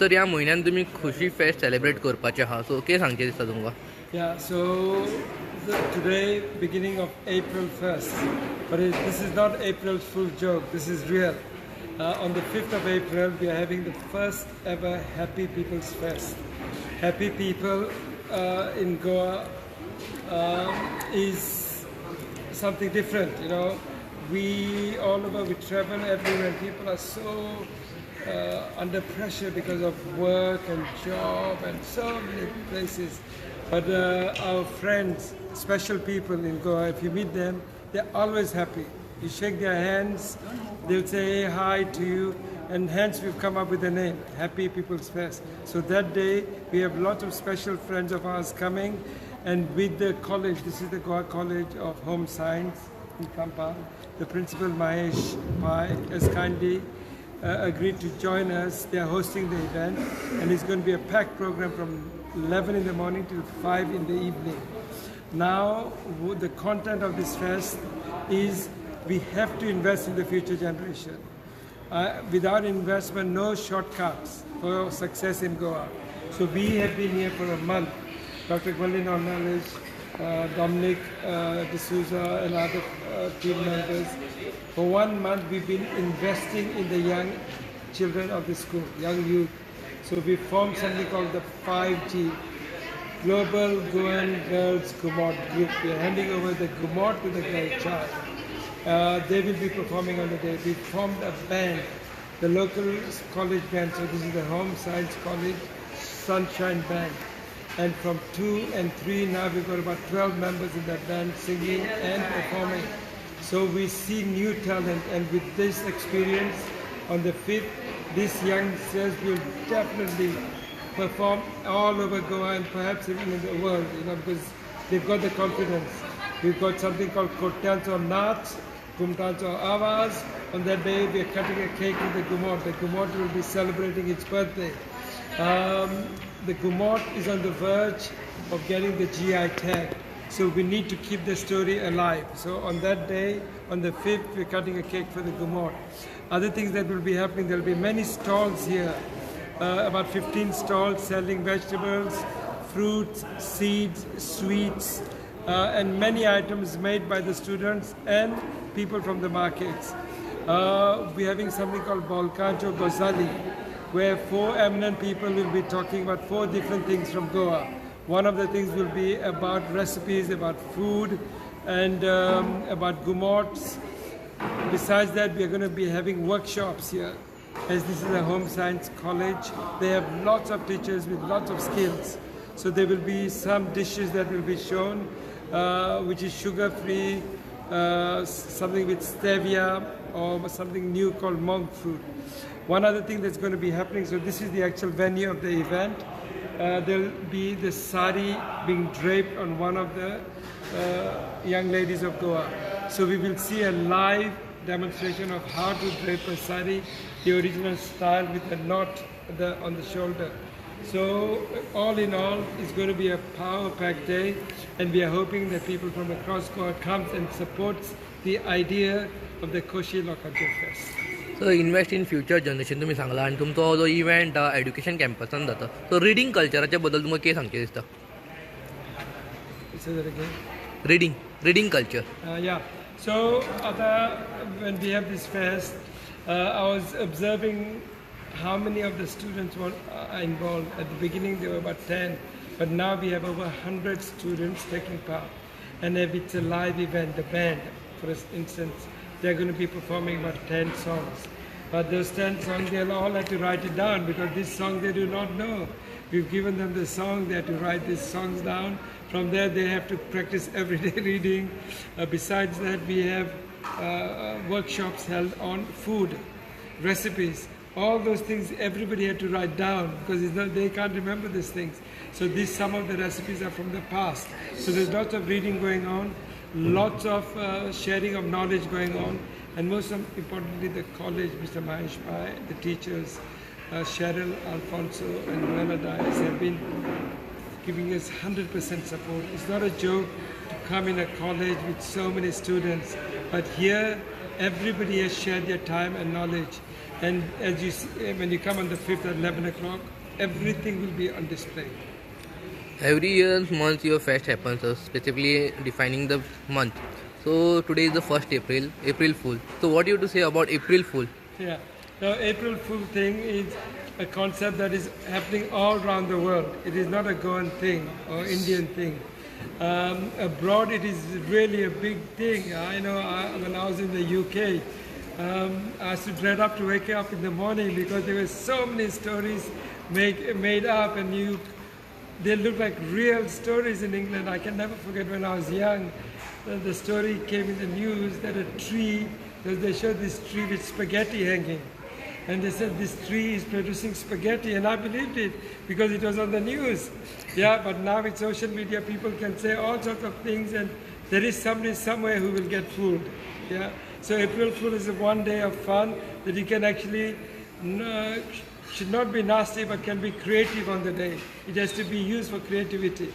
Sir ह्या म्हयन्यान तुमी खुशी फेस्ट सेलिब्रेट करपाचे आहा सो कितें सांगचे दिसता तुमकां? Yeah, so today, beginning of April 1st, but this is not April Fool joke, this is real. On the 5th of April, we are having the first ever Happy People's Fest. Happy People in Goa is something different, you know. We all over, we travel everywhere, people are so under pressure because of work and job and so many places. But our friends, special people in Goa, if you meet them, they're always happy. You shake their hands, they'll say hi to you, and hence we've come up with the name, Happy People's Fest. So that day, we have lots of special friends of ours coming, and with the college, this is the Goa College of Home Science in Kampa, the principal Mahesh Pai has kindly agreed to join us. They are hosting the event, and it's going to be a packed program from 11 in the morning till 5 in the evening. Now, the content of this fest is we have to invest in the future generation. Without investment, no shortcuts for success in Goa. So we have been here for a month. Dr. Gwendolyn Ornelas, Dominic D'Souza and other team members. For 1 month, we've been investing in the young children of the school, young youth. So we formed something called the 5G, Global Goan Girls Gumot Group. We are handing over the Gumot to the girl child. They will be performing on the day. We formed a band, the local college band. So this is the Home Science College Sunshine Band. And from 2 and 3 now we've got about 12 members in that band singing and performing. So we see new talent, and with this experience on the 5th, these youngsters will definitely perform all over Goa and perhaps even in the world, you know, because they've got the confidence. We've got something called Kotancho Naach, Gumtancho Avaz. On that day, we are cutting a cake with the Gumot. The Gumot will be celebrating its birthday. The Gumot is on the verge of getting the GI tag. So we need to keep the story alive. So on that day, on the 5th, we're cutting a cake for the Gumot. Other things that will be happening, there will be many stalls here. About 15 stalls selling vegetables, fruits, seeds, sweets, and many items made by the students and people from the markets. We're having something called Balkancho Gozali, where 4 eminent people will be talking about 4 different things from Goa. One of the things will be about recipes, about food, and about gumots. Besides that, we are going to be having workshops here. As this is a home science college, they have lots of teachers with lots of skills. So there will be some dishes that will be shown, which is sugar-free, something with stevia, or something new called monk fruit. One other thing that's going to be happening, so this is the actual venue of the event. There'll be the sari being draped on one of the young ladies of Goa. So we will see a live demonstration of how to drape a sari, the original style with a knot on the shoulder. So all in all, it's going to be a power-packed day, and we are hoping that people from across Goa comes and supports the idea of the Koshi Lokajo Fest. So invest in future generation तुमी सांगला आनी तुमचो जो event education कॅम्पसान जाता सो reading कल्चराच्या बद्दल तुमकां कितें सांगचें दिसता? Say that again. Reading culture. Yeah. So when we have this fest, I was observing how many of the students were involved. At the beginning, there were about 10, but now we have over 100 students taking part. And if it's a live event, the band, for instance, they're going to be performing about 10 songs. But those 10 songs, they'll all have to write it down because this song they do not know. We've given them the song, they have to write these songs down. From there, they have to practice everyday reading. Besides that, we have workshops held on food, recipes. All those things everybody had to write down because they can't remember these things. So some of the recipes are from the past. So there's lots of reading going on, lots of sharing of knowledge going on, and most importantly the college, Mr. Mahesh Pai, the teachers, Cheryl, Alfonso and Luella Dias have been giving us 100% support. It's not a joke to come in a college with so many students, but here everybody has shared their time and knowledge. And as you see, when you come on the 5th at 11 o'clock, everything will be on display. Every year, month, your fest happens, specifically defining the month. So today is the 1st April, April Fool. So what do you have to say about April Fool? Yeah. Now, April Fool thing is a concept that is happening all around the world. It is not a Goan thing or Indian thing. Abroad, it is really a big thing. I know when I was in the UK, I used to dread up to wake up in the morning because there were so many stories made up, and they look like real stories in England. I can never forget when I was young, the story came in the news that a tree, because they showed this tree with spaghetti hanging. And they said this tree is producing spaghetti, and I believed it because it was on the news. Yeah, but now with social media, people can say all sorts of things, and there is somebody somewhere who will get fooled. Yeah, so April Fool is a one day of fun that you can actually should not be nasty, but can be creative on the day. It has to be used for creativity.